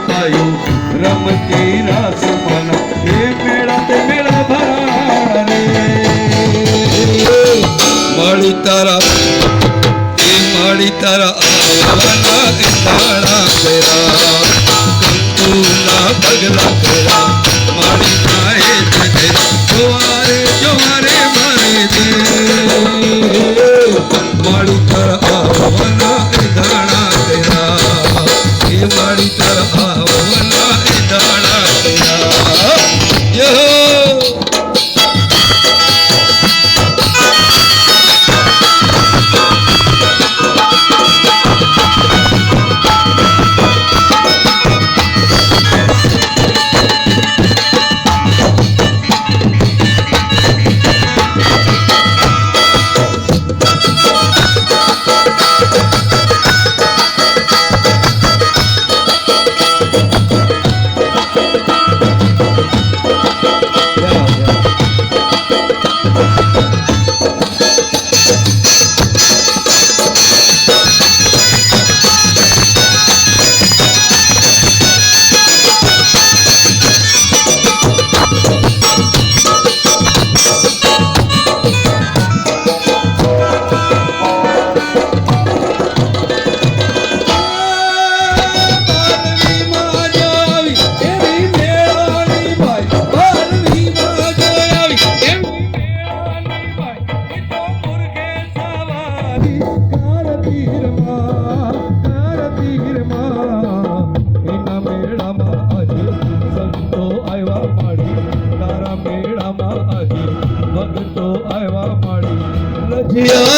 पायू रमती रास मन हे मेळात मेळा भरा रे माळी तारा हे माळी तारा आवाना इंदाळा तेरा कंकुला पगला तेरा माळी नाहे तेरा जोहारे जोहारे मारे दे माळी तारा आवाना इंदाळा तेरा हे माळी तारा आवाना इंदाळा तेरा यो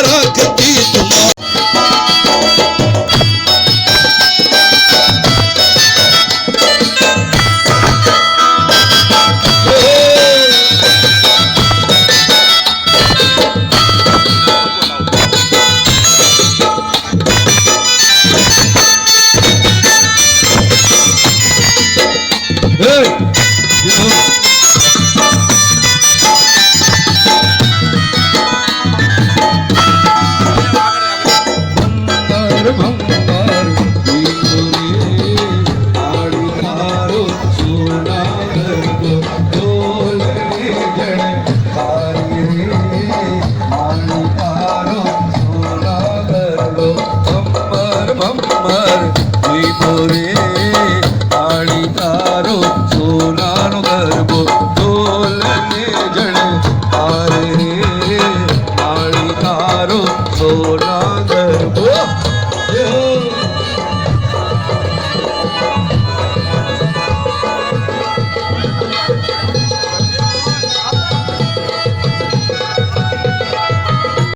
राखती तुम्हारा Hey!